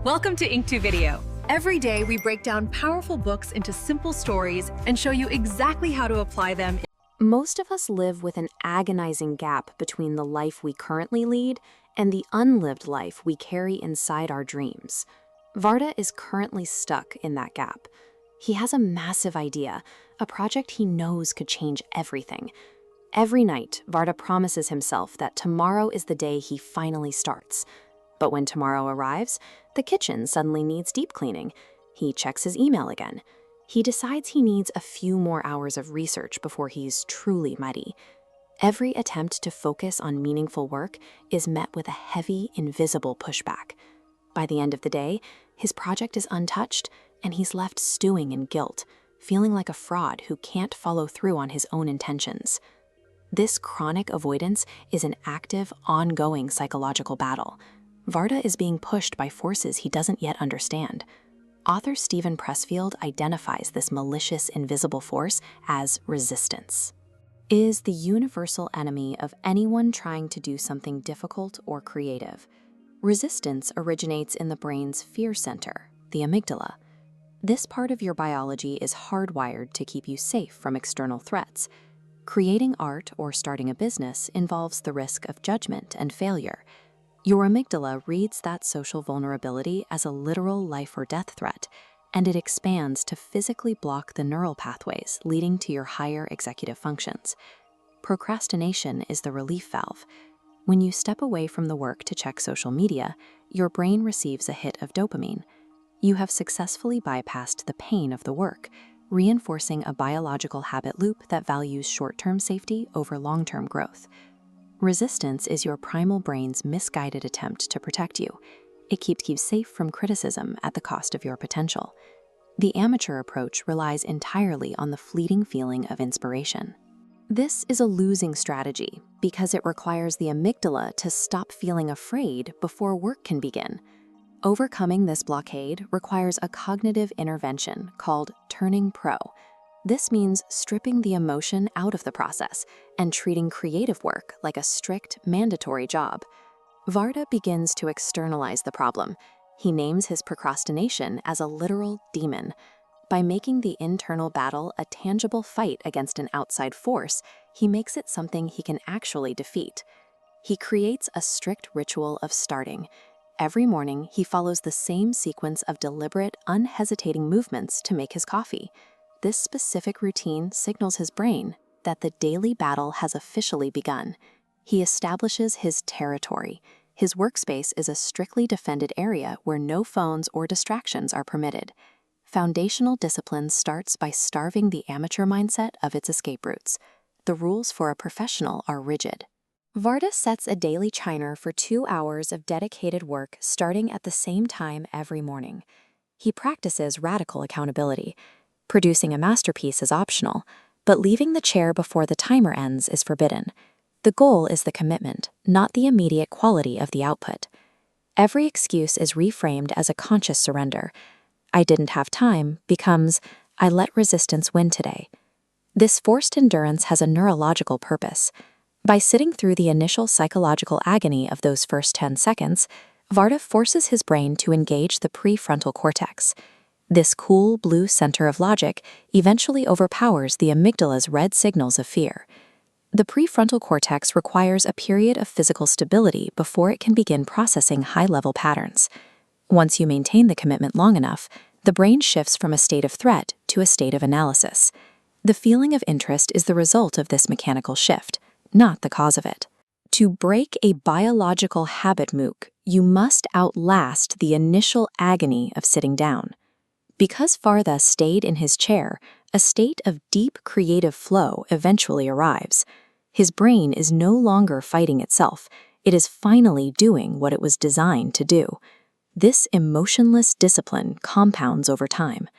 Welcome to Ink2 Video. Every day we break down powerful books into simple stories and show you exactly how to apply them. Most of us live with an agonizing gap between the life we currently lead and the unlived life we carry inside our dreams. Varda is currently stuck in that gap. He has a massive idea, a project he knows could change everything. Every night, Varda promises himself that tomorrow is the day he finally starts. But when tomorrow arrives, the kitchen suddenly needs deep cleaning. He checks his email again. He decides he needs a few more hours of research before he's truly ready. Every attempt to focus on meaningful work is met with a heavy, invisible pushback. By the end of the day, his project is untouched, and he's left stewing in guilt, feeling like a fraud who can't follow through on his own intentions. This chronic avoidance is an active, ongoing psychological battle. Varda is being pushed by forces he doesn't yet understand. Author Pressfield identifies this malicious, invisible force as resistance. It is the universal enemy of anyone trying to do something difficult or creative. Resistance originates in the brain's fear center, the amygdala. This part of your biology is hardwired to keep you safe from external threats. Creating art or starting a business involves the risk of judgment and failure. Your amygdala reads that social vulnerability as a literal life or death threat, and it expands to physically block the neural pathways leading to your higher executive functions. Procrastination is the relief valve. When you step away from the work to check social media, your brain receives a hit of dopamine. You have successfully bypassed the pain of the work, reinforcing a biological habit loop that values short-term safety over long-term growth. Resistance is your primal brain's misguided attempt to protect you. It keeps you safe from criticism at the cost of your potential. The amateur approach relies entirely on the fleeting feeling of inspiration. This is a losing strategy because it requires the amygdala to stop feeling afraid before work can begin. Overcoming this blockade requires a cognitive intervention called turning pro. This means stripping the emotion out of the process and treating creative work like a strict, mandatory job. Varda begins to externalize the problem. He names his procrastination as a literal demon. By making the internal battle a tangible fight against an outside force, he makes it something he can actually defeat. He creates a strict ritual of starting. Every morning, he follows the same sequence of deliberate, unhesitating movements to make his coffee. This specific routine signals his brain that the daily battle has officially begun. He establishes his territory. His workspace is a strictly defended area where no phones or distractions are permitted. Foundational discipline starts by starving the amateur mindset of its escape routes. The rules for a professional are rigid. Varda sets a daily timer for 2 hours of dedicated work starting at the same time every morning. He practices radical accountability. Producing a masterpiece is optional, but leaving the chair before the timer ends is forbidden. The goal is the commitment, not the immediate quality of the output. Every excuse is reframed as a conscious surrender. "I didn't have time" becomes, "I let resistance win today." This forced endurance has a neurological purpose. By sitting through the initial psychological agony of those first 10 seconds, Varda forces his brain to engage the prefrontal cortex. This cool blue center of logic eventually overpowers the amygdala's red signals of fear. The prefrontal cortex requires a period of physical stability before it can begin processing high-level patterns. Once you maintain the commitment long enough, the brain shifts from a state of threat to a state of analysis. The feeling of interest is the result of this mechanical shift, not the cause of it. To break a biological habit loop, you must outlast the initial agony of sitting down. Because Varda stayed in his chair, a state of deep creative flow eventually arrives. His brain is no longer fighting itself. It is finally doing what it was designed to do. This emotionless discipline compounds over time.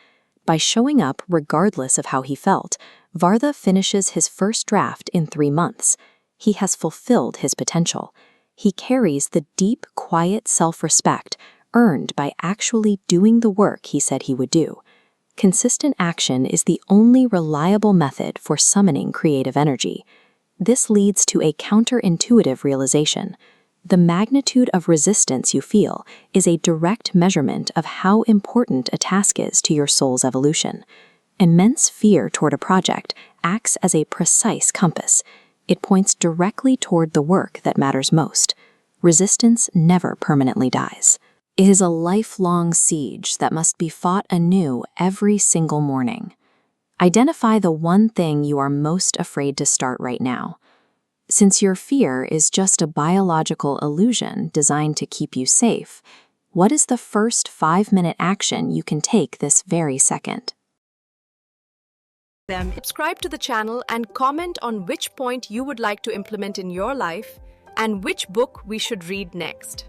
By showing up regardless of how he felt, Varda finishes his first draft in 3 months. He has fulfilled his potential. He carries the deep, quiet self-respect earned by actually doing the work he said he would do. Consistent action is the only reliable method for summoning creative energy. This leads to a counterintuitive realization. The magnitude of resistance you feel is a direct measurement of how important a task is to your soul's evolution. Immense fear toward a project acts as a precise compass. It points directly toward the work that matters most. Resistance never permanently dies. It is a lifelong siege that must be fought anew every single morning. Identify the one thing you are most afraid to start right now. Since your fear is just a biological illusion designed to keep you safe, what is the first 5-minute action you can take this very second? Subscribe to the channel and comment on which point you would like to implement in your life and which book we should read next.